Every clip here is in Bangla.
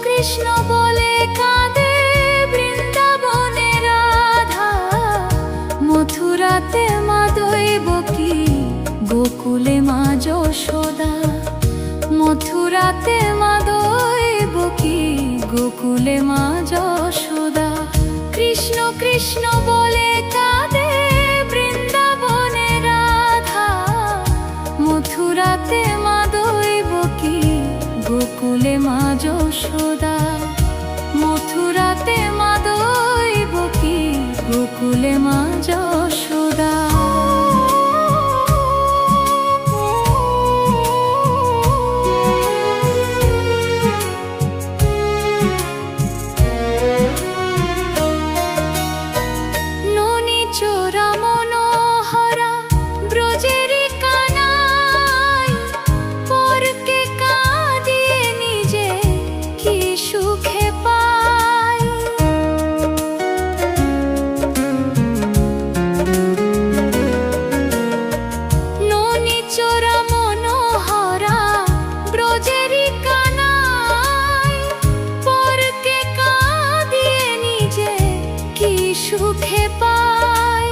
কৃষ্ণ বলে কাঁদে বৃন্দাবনে রাধা, মথুরাতে মা দৈবকী, গোকুলে মা যশোদা। মথুরাতে মা দৈবকী, গোকুলে মা যশোদা। কৃষ্ণ কৃষ্ণ বলে কাঁদে বৃন্দাবনে রাধা, মথুরাতে মা দৈবকী, গোকুলে মা যশোদা। মথুরাতে মা দৈবকী, গোকুলে মা যশোদা। ননি চোরা মনোহরা ব্রজেরি কানাই, পরকে কাঁদিয়ে নিজে কি সুখে পাই। ননি চোরা মনোহরা ব্রজেরি কানাই, পরকে কাঁদিয়ে নিজে কি সুখে পাই।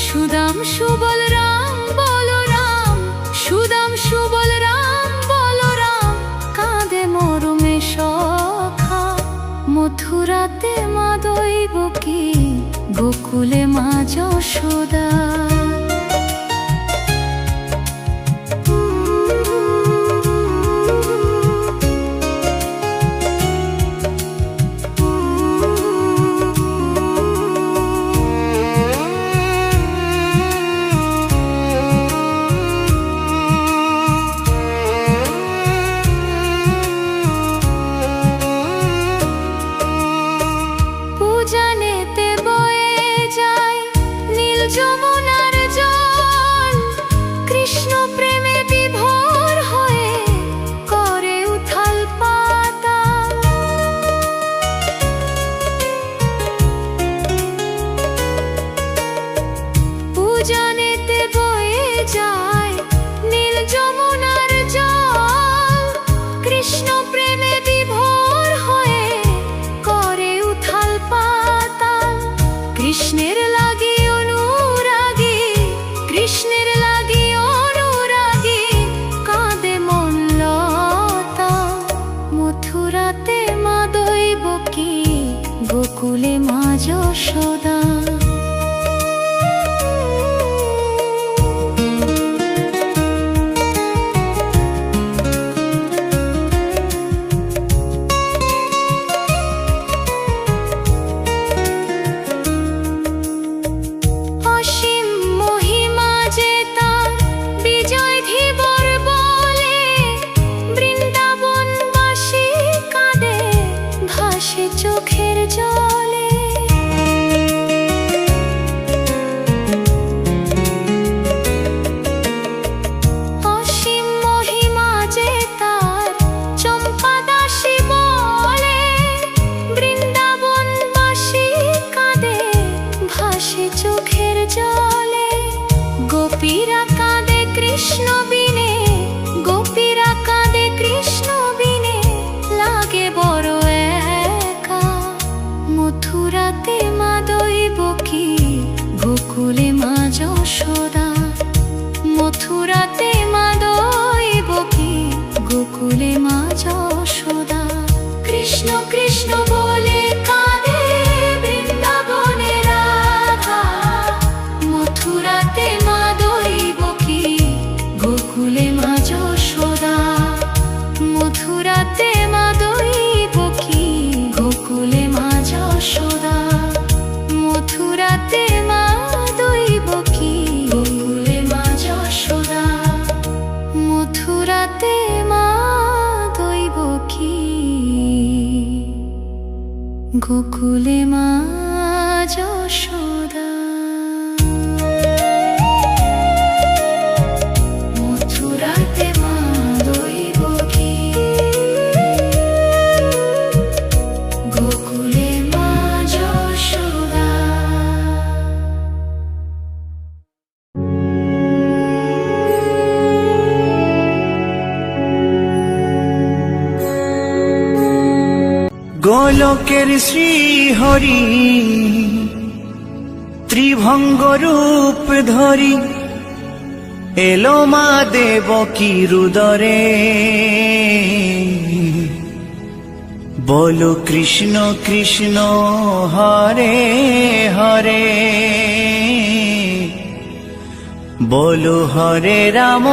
সুদাম সুবল রাম বলরাম, সুদাম সুবল রাম বলরাম, কাঁদে মরমে সখা। মথুরাতে মা দৈবকী, গোকুলে মা যশোদা। পূজানেতে বয়ে যায় নীল যমুনার জল, কৃষ্ণ প্রেমে বিভোর হয়ে করে উথাল পাতাল। পূজানেতে বয়ে যায় নীল যমুনার জল, কৃষ্ণ প্রেমে বিভোর হয়ে করে উথাল পাতাল। কৃষ্ণের লাগি অনুরাগী, কৃষ্ণের লাগি অনুরাগী, কাঁদে মন লতা। মথুরাতে মা দৈবকী, গোকুলে মা যশোদা। অসীম মহিমা যে তার, বিজয় ধীবর বলে, বৃন্দাবনবাসী কাঁদে ভাসে চোখের জলে। অসীম মহিমা যে তার, চম্পা দাসী বলে, বৃন্দাবনবাসী কাঁদে ভাসে চোখের জলে। গোপীরা কাঁদে কৃষ্ণ বিনে, গোপীরা কাঁদে কৃষ্ণ বিনে, লাগে বড় একা। মথুরাতে মা দৈবকী, গোকুলে মা যশোদা। মথুরাতে মা দৈবকী, গোকুলে মা যশোদা। কৃষ্ণ কৃষ্ণ বলে কাঁদে বৃন্দাবনে রাধা, মথুরাতে মা দৈবকী, গোকুলে মা যশোদা। মথুরাতে মা দৈবকী, গোকুলে মা যশোদা। মথুরাতে মা দৈবকী, গোকুলে মা যশোদা। মথুরাতে মা দৈবকী। গোকুলে মা যশোদা, মথুরাতে মা দৈবকী, গোকুলে মা যশোদা। গোলকের শ্রীহরি ত্রিভঙ্গ রূপ ধরি এলো মা দেবকী রুদরে। বলো কৃষ্ণ কৃষ্ণ হরে হরে, বলো হরে রাম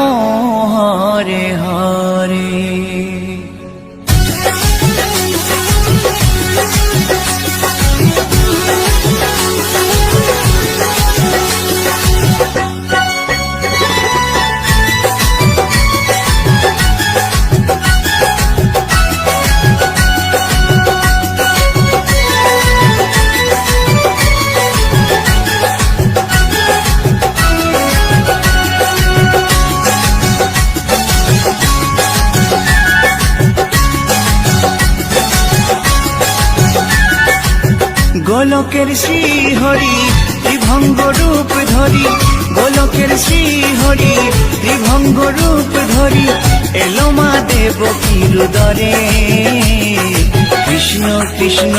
হরে হরে। গোলকের শ্রীহরি ত্রিভঙ্গ রূপ ধরি, গোলকের শ্রীহরি ত্রিভঙ্গ রূপ ধরি এলো মা দেবকী রুদরে। কৃষ্ণ কৃষ্ণ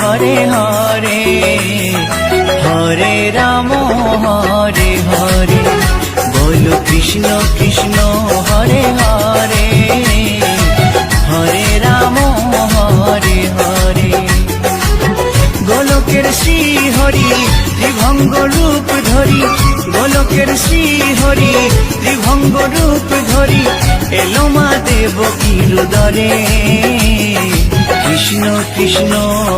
হরে হরে, হরে রাম হরে হরে, বলো কৃষ্ণ কৃষ্ণ হরে হরে, হরে রাম হরে হরে। গোলকের শ্রীহরি ত্রিভঙ্গ রূপ ধরি, গোলকের শ্রীহরি ত্রিভঙ্গ রূপ ধরি এলো মা দেবকী রুদরে। কৃষ্ণ কৃষ্ণ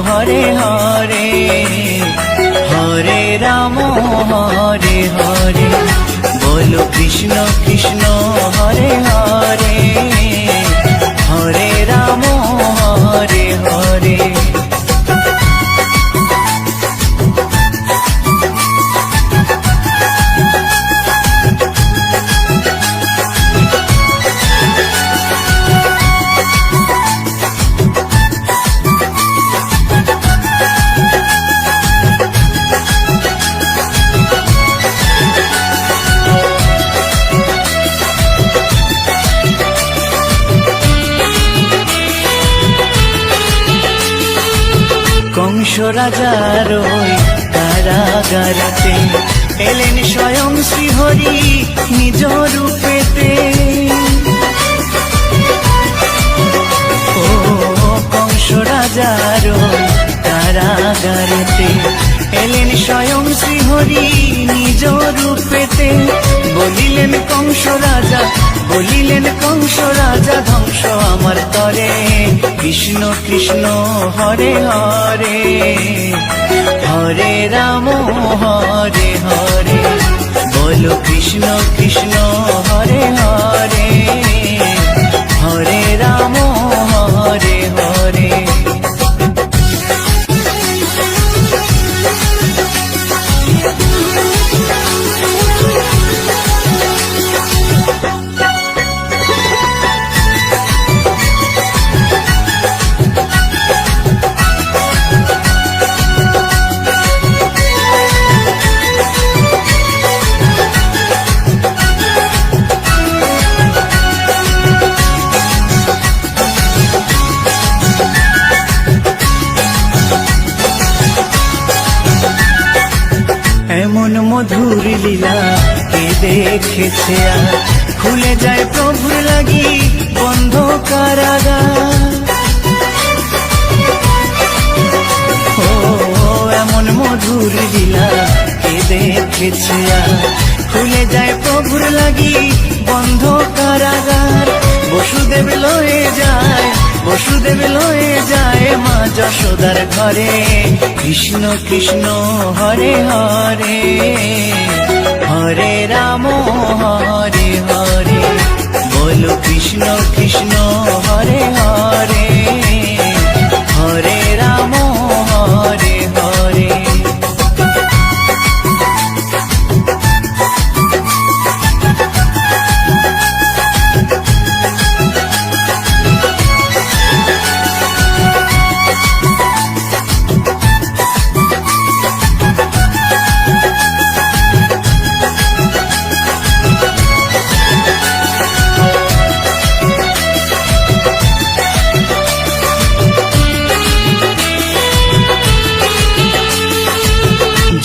হরে হরে, হরে রাম হরে হরে, বলো কৃষ্ণ কৃষ্ণ হরে হরে, হরে রাম হরে হরে। কংস রাজার ওই কারাগারেতে এলেন স্বয়ং শ্রীহরি নিজ রূপেতে। ও কংস রাজার ওই কারাগারেতে এলেন স্বয়ং শ্রীহরি নিজ রূপেতে। বলিলেন কংস রাজা, বলিলেন কংস রাজা, ধ্বংস আমার তরে। কৃষ্ণ কৃষ্ণ হরে হরে, হরে রাম হরে হরে, বলো কৃষ্ণ কৃষ্ণ হরে হরে, হরে রাম হরে হরে। এমন মধুর লীলা কে দেখেছে আর, খুলে যায় প্রভুর লাগি বন্ধ কারাগার। ও এমন মধুর লীলা কে দেখেছে আর, খুলে যায় প্রভুর লাগি বন্ধ কারাগার। বসুদেব লয়ে যায়, বসুদেব লয়ে যায় মা যশোদার ঘরে। কৃষ্ণ কৃষ্ণ হরে হরে, হরে রাম হরে হরে, বলো কৃষ্ণ কৃষ্ণ হরে হরে, হরে রাম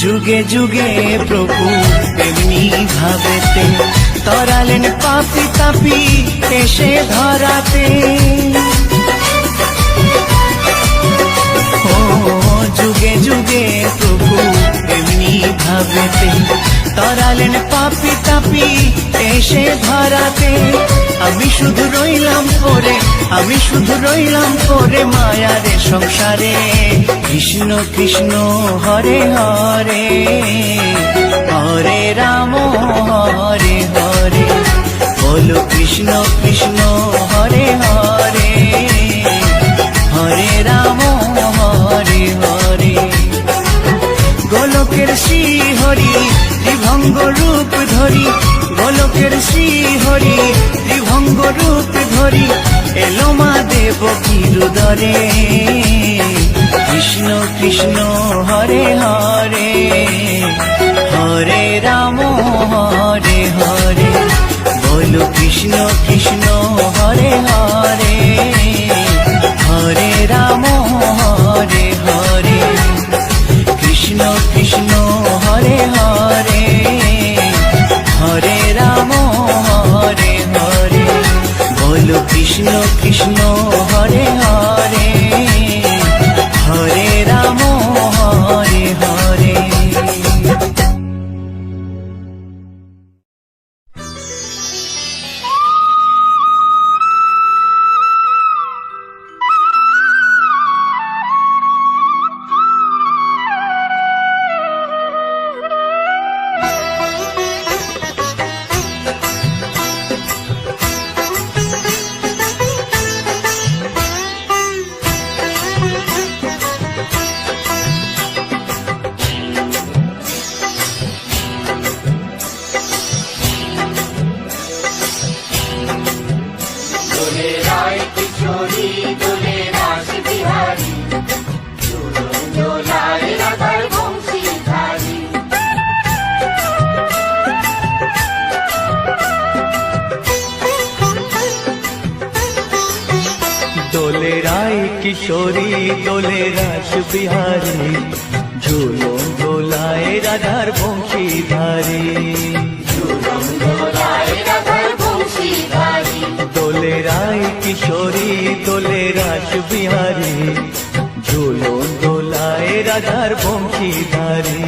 যুগে যুগে প্রভু এমনি ভাবেতে তরালেন পাপি তাপি এসে ধরাতে। ও যুগে যুগে প্রভু এমনি ভাবেতে তরালেন পাপি তাপি এসে ধরাতে। আমি শুধু রইলাম পরে, আমি শুধু রইলাম পরে মায়ারে সংসারে। কৃষ্ণ কৃষ্ণ হরে হরে, হরে রাম হরে হরে। বলো কৃষ্ণ কৃষ্ণ হরে হরে, হরে রাম হরে হরে। গোলকের শ্রী হরি ত্রিভঙ্গ রূপ ধরি, গোলকের শ্রী হরি ত্রিভঙ্গ রূপ ধরি এলো মা দেবকীর উদরে। কৃষ্ণ কৃষ্ণ হরে হরে, হরে রাম হরে হরে। বলো কৃষ্ণ কৃষ্ণ হরে হরে, হরে রাম হরে হরে। কৃষ্ণ কৃষ্ণ হরে হরে, হরে রাম হরে হরে। বলো কৃষ্ণ কৃষ্ণ হরে হরে, হরে রাম হরে হরে। দোলে রায় কিশোরী দোলে রাস বিহারী, ঝুলন দোলায় রাধার বংশীধারী। দোলে রায় কিশোরী দোলে রাস বিহারী, ঝুলন দোলায় রাধার বংশীধারী।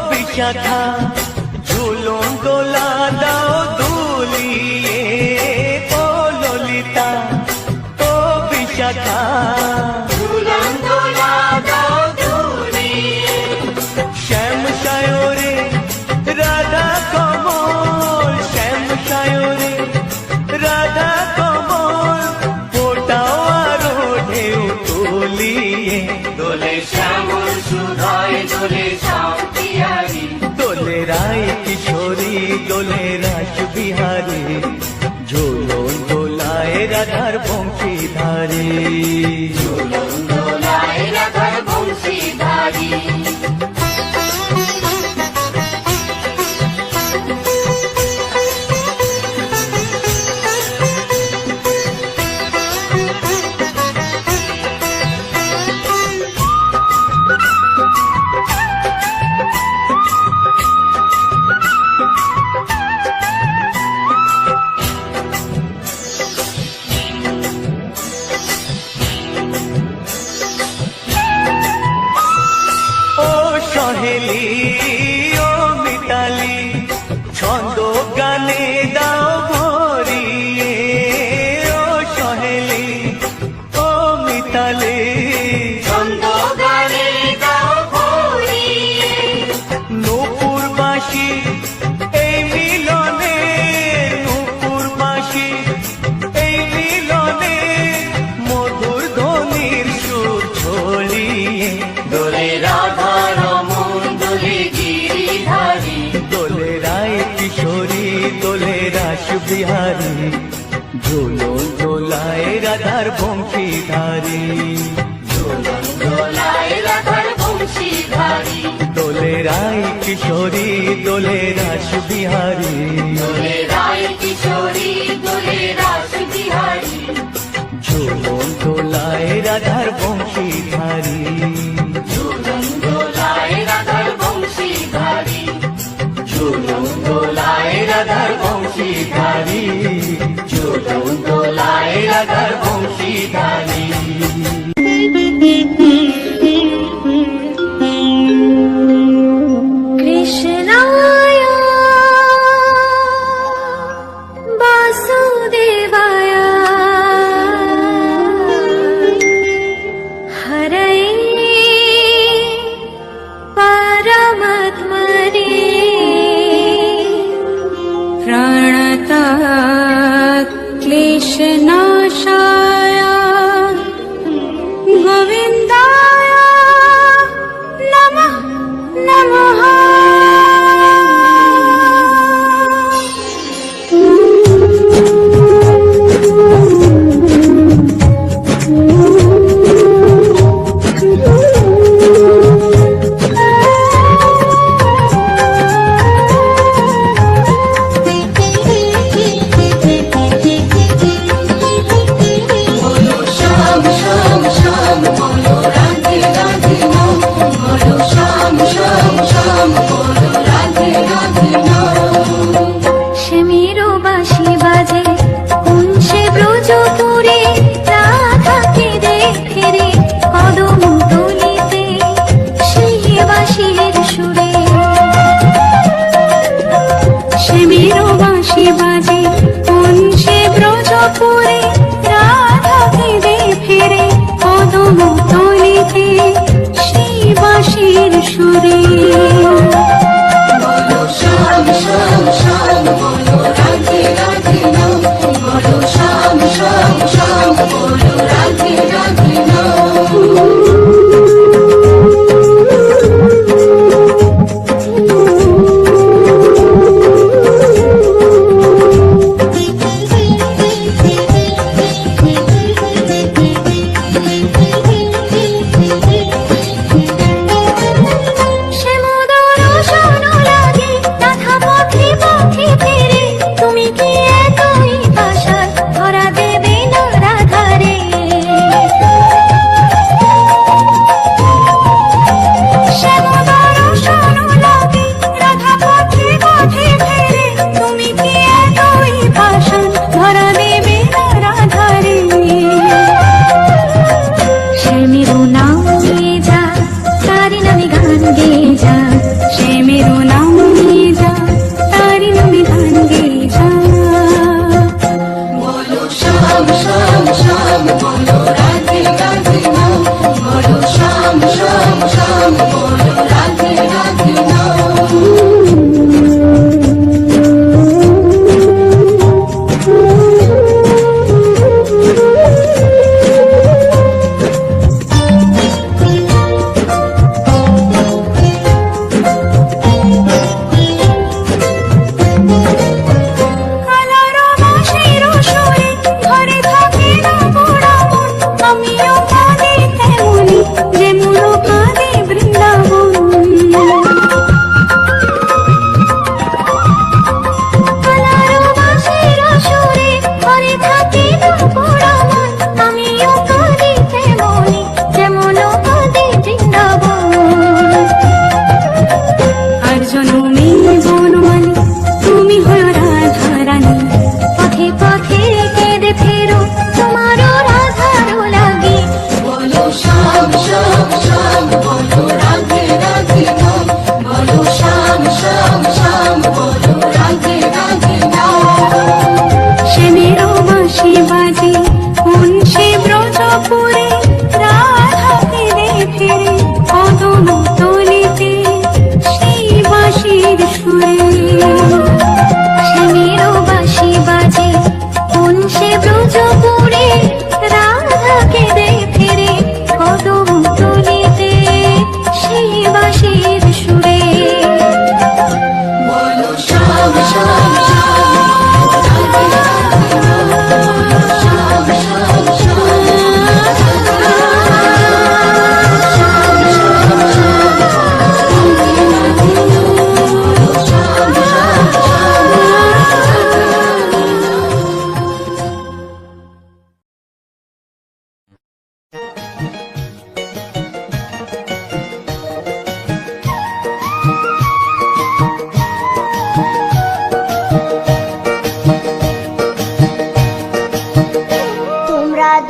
বিশাখা ঝুলন দোলা দাও দুলিয়ে, ও ললিতা ও বিশাখা ঝুলন দোলা দাও দুলিয়ে। শ্যাম সায়রে রাধা কমল, শ্যাম সায়রে রাধা কমল, ফোটাও আরো ঢেউ তুলিয়ে। দোলে শ্যামল সুধায় দোলে দোলে রায় কিশোরী দোলে রাস বিহারী, ঝুলন দোলায় রাধার বংশীধারী। ঝুলন দোলায় রাধার বংশীধারী। রাধার বংশীধারী দোলে রায় কিশোরী দোলে রাস বিহারী ঝুলন দোলায় রাধার বংশীধারী ঝুলন দোলায় রাধার বংশীধারী ঝুলন দোলায় রাধার বংশীধারী কৃষ্ণায় বাসুদেবায় হরয়ে পরমাত্মনে প্রণতা ক্লেশনাশায়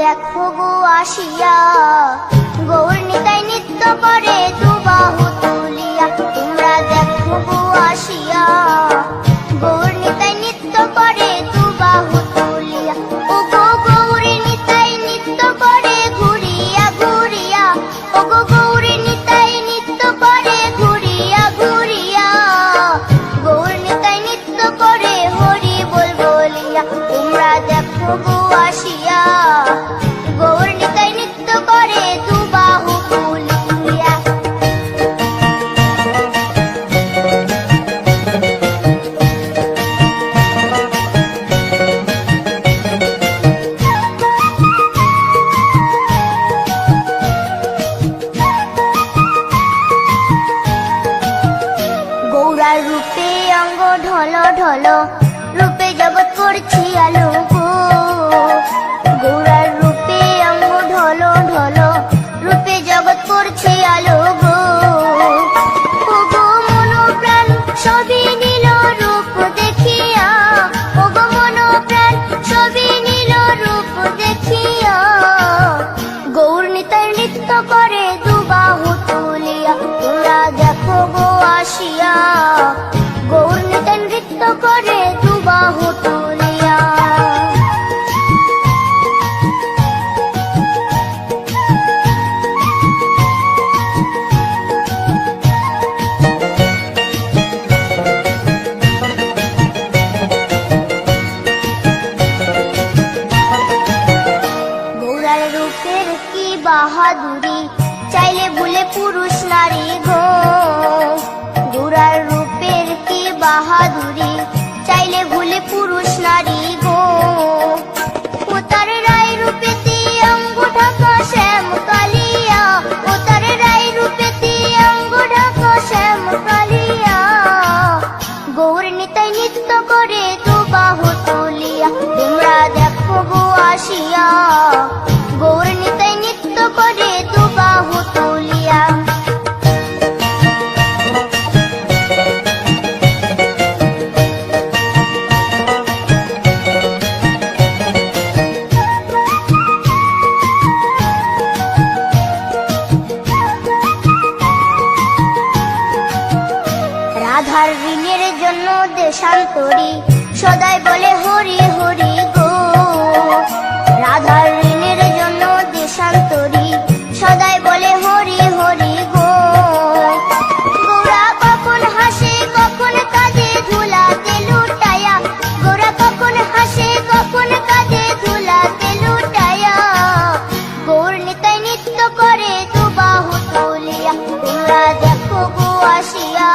দেখো গো আসিয়া, গৌর নিতাই নৃত্য করে দুবাহু তুলিয়া। তোমরা দেখো গো আসিয়া, গৌর নিতাই নৃত্য করে দুবাহু তুলিয়া। ও গো গৌরী নিতাই নৃত্য করে ঘুরিয়া ঘুরিয়া, ও গো গৌরী নিতাই নৃত্য করে ঘুরিয়া ঘুরিয়া। গৌর নিতাই নৃত্য করে হরি বল বলিয়া। তোমরা দেখো গো আসিয়া, গৌর নিতাই নৃত্য করে দুবাহু তুলিয়া। গৌরার রূপে অঙ্গ ঢল ঢল, রূপে জগৎ করছি আলো গো। গৌরার রূপে অঙ্গ ঢল ঢল, রূপে জগৎ করছি আলো গো। ও গো মন প্রাণ সবই নীল রূপ দেখিয়া, ও গো মন প্রাণ সবই নীল রূপ দেখিয়া। গৌর নিতাই নৃত্য করে দুবাহু তুলিয়া। তোমরা দেখো গো আসিয়া, গৌর নিতাই নৃত্য করে দুবাহু তুলিয়া। গৌরার রূপের কি বাহাদুরি, চাইলে ভুলে পুরুষ নারী গো। গৌরার রূপের কি বাহাদুরি, চাইলে ভুলে পুরুষ নারী গো। ও তার রায় রূপেতে অঙ্গ ঢাকা শ্যাম কালিয়া, ও তার রায় রূপেতে অঙ্গ ঢাকা শ্যাম কালিয়া। গৌর নিতাই নৃত্য করে দুবাহু তুলিয়া। তোমরা দেখো গো আসিয়া, গৌর নিতাই নৃত্য করে দুবাহু তুলিয়া। রাধার ঋণের জন্য দেশান্তরী, সদাই বলে হরি হরি গো। রাধার ঋণের জন্য দেশান্তরী, সদাই বলে হরি হরি গো। গৌরা কখন হাসে কখন কাঁদে ধুলাতে লুটায়া, গৌরা কখন হাসে কখন কাঁদে ধুলাতে লুটায়া। গৌর নিতাই নৃত্য করে দুবাহু তুলিয়া। তোমরা দেখো গো আসিয়া,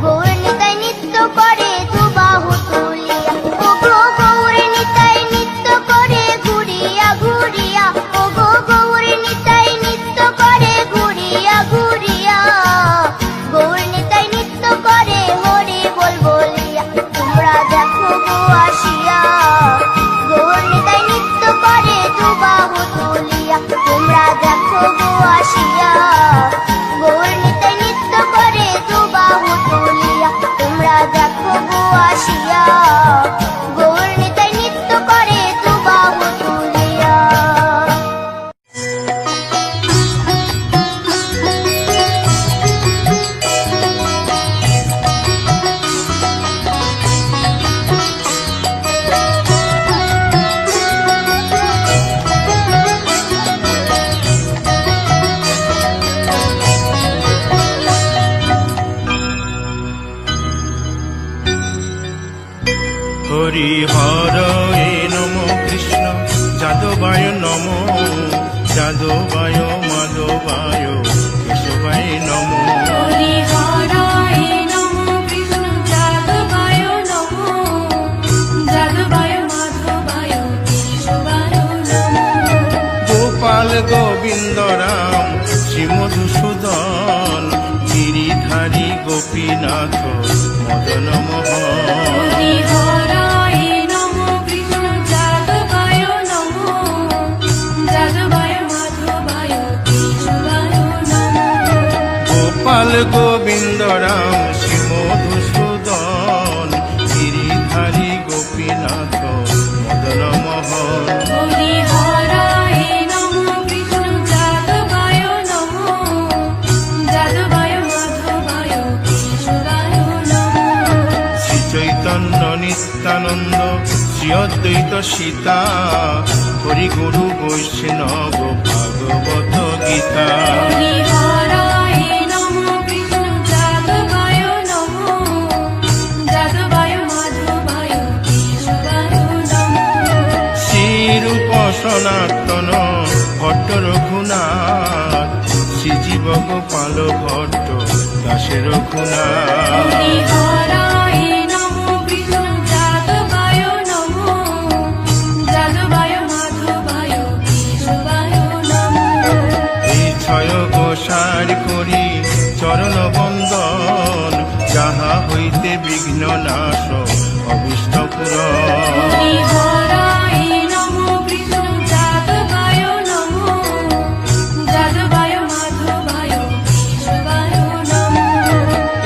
গৌর নিতাই নৃত্য করে দুবাহু তুলিয়া। ও গো গৌর নিতাই নৃত্য করে ঘুরিয়া ঘুরিয়া, ও গো গৌর নিতাই নৃত্য করে ঘুরিয়া ঘুরিয়া। গৌর নিতাই নৃত্য করে হরি বল বলিয়া। তোমরা দেখো গো আসিয়া, গৌর নিতাই নৃত্য করে দুবাহু তুলিয়া। তোমরা দেখো গো আসিয়া, গৌর নিতাই নৃত্য করে দুবাহু তুলিয়া। তোমরা দেখো গো আসিয়া, গৌর নিতাই নৃত্য করে দুবাহু তুলিয়া। হরি হর এ নম কৃষ্ণ যাদবায় নম, যাদবায় মাধবায় কেশবায় নম। হরি হরায় নমঃ কৃষ্ণ যাদবায় নমঃ, যাদবায় মাধবায় কেশবায় নমঃ। গোপাল গোবিন্দ রাম শ্রী মধুসূদন, গিরিধারী গোপীনাথ মদন মোহন। হরি হরায় নমঃ কৃষ্ণ যাদবায় নমঃ, যাদবায় মাধবায় কেশবায় নমঃ। গোপাল গোবিন্দ রাম শ্রী মধুসূদন, গিরিধারী গোপীনাথ মদন মোহন। হরি হরায় অদ্বৈত সীতা, হরি গুরু বৈষ্ণব ভাগবত গীতা। হরি হরায় নমঃ কৃষ্ণ যাদবায় নমঃ, যাদবায় মাধবায় কেশবায় নমঃ। শ্রীরূপ সনাতন ভট্ট রঘুনাথ, শ্রীজীব গোপাল ভট্ট দাসে রঘুনাথ। হরি হরায় নমঃ কৃষ্ণ যাদবায় নমঃ, যাদবায় মাধবায় কেশবায় নমঃ। এই ছয় গোসার করি চরণ বন্দন, যাহা হইতে বিঘ্ন নাশ অভিষ্ট পূরণ। হরি হরায় নমঃ কৃষ্ণ যাদবায় নমঃ, যাদবায় মাধবায় কেশবায় নমঃ।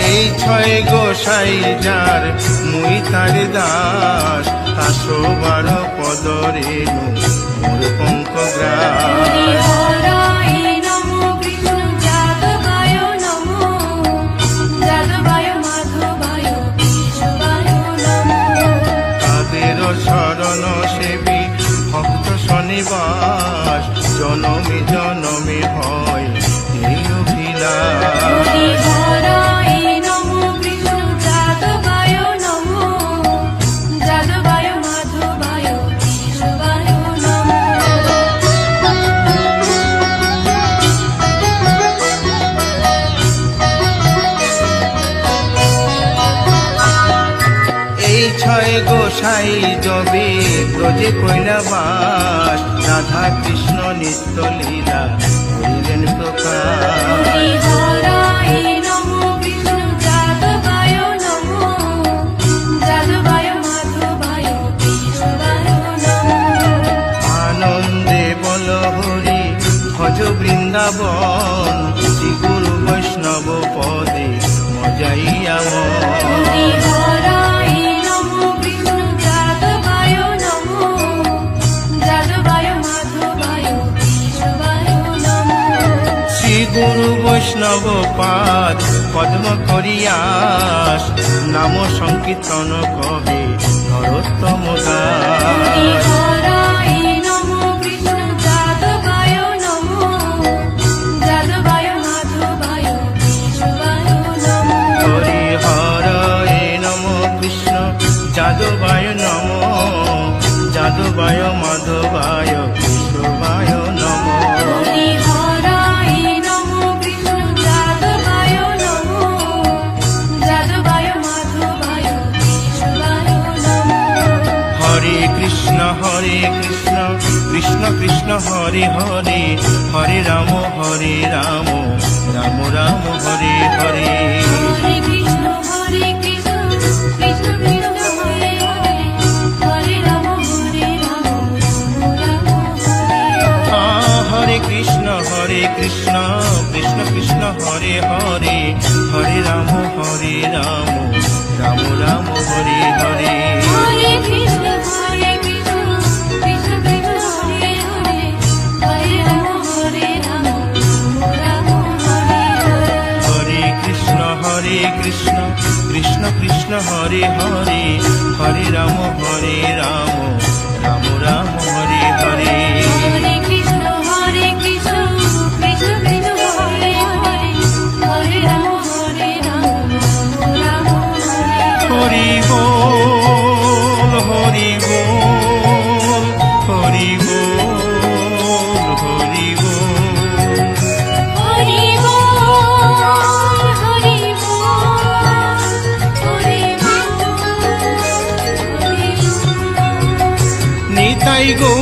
এই ছয় গোসাই যার মুই তার দাস, 112 পদরে মোর পঙ্কগ্রাস। হরি হরায় নমঃ কৃষ্ণ যাদবায় নমঃ, যাদবায় মাধবায় কেশবায় নমঃ। তাদের শরণ সেবী ভক্ত শনিবাস, জনমে জনমে হয় এই অভিলাষ। হরি হরায় নমঃ কৃষ্ণ যাদবায় নমঃ, যাদবায় মাধবায় কেশবায় নমঃ। এই ছয় গোসাই যবে ব্রজে কৈলাবাস, রাধা কৃষ্ণ নিত্য লীলা করিলেন প্রকাশ। হরি হরায় নমঃ কৃষ্ণ যাদবায় নমঃ, যাদবায় মাধবায় কেশবায় নমঃ। আনন্দে বল হরি ভজ বৃন্দাবন, শ্রী গুরু বৈষ্ণব পদে মজাইয়া মন। হরি হরায় নমঃ কৃষ্ণ যাদবায় নমঃ, যাদবায় মাধবায় কেশবায় নমঃ। শ্রী গুরু বৈষ্ণব পাদ পদ্ম করিয়াস, নাম সংকীর্তন কহে নরোত্তম দাস। হরি হরায় নমঃ কৃষ্ণ যাদবায় নমঃ, যাদবায় মাধবায় কেশবায় নমঃ। হরি হরায় নম কৃষ্ণ যাদবায় নম, যাদবায় মাধবায় কেশবায় নম। হরি হরায় নমঃ কৃষ্ণ যাদবায় নমঃ, যাদবায় মাধবায় কেশবায় নমঃ। হরে কৃষ্ণ কৃষ্ণ কৃষ্ণ হরে হরে, হরে রাম রাম রাম হরে হরে। হরে কৃষ্ণ কৃষ্ণ কৃষ্ণ হরে হরে, হরে রাম রাম হরে হরে। হরে কৃষ্ণ কৃষ্ণ কৃষ্ণ হরে হরে, হরে রাম রাম রাম হরে হরে। হরে কৃষ্ণ কৃষ্ণ কৃষ্ণ হরে হরে, হরে রাম রাম হরে হরে। হরে কৃষ্ণ কৃষ্ণ কৃষ্ণ হরে হরে, হরে রাম রাম রাম হরে হরে। হরে কৃষ্ণ কৃষ্ণ কৃষ্ণ হরে হরে, হরে রাম রাম হরে হরে। হরি বল হরি বল হরি বল হরি বল। হরি বল হরি বল হরি বল হরি বল। নিতাই গো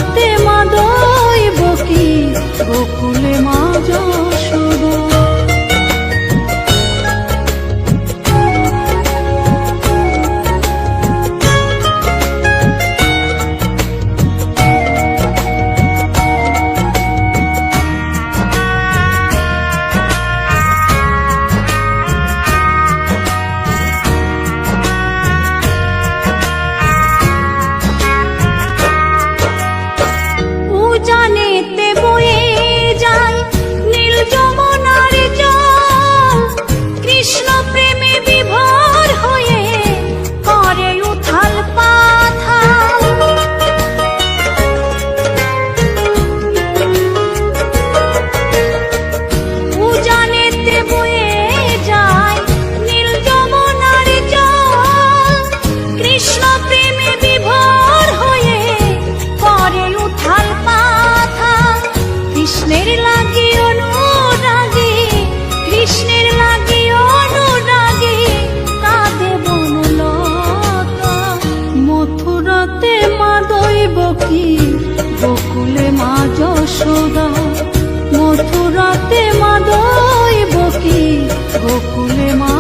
মথুরাতে মা দইব কি গোকুলে মা যশোদা। উজানেতে বয়ে যায় নীল যমুনার জল, কৃষ্ণ প্রেমে বিভোর হয়ে করে উথাল পাথাল। উজানেতে বয়ে যায় নীল যমুনার জল, কৃষ্ণ প্রেমে বিভোর হয়ে করে উথাল পাথাল। কৃষ্ণের লাগি অনুরাগী, কৃষ্ণের লাগি অনুরাগী কাঁদে বনলতা। মথুরাতে মা দইব কি গোকুলে মা যশোদা। মথুরাতে মা দইব কি গোকুলে মা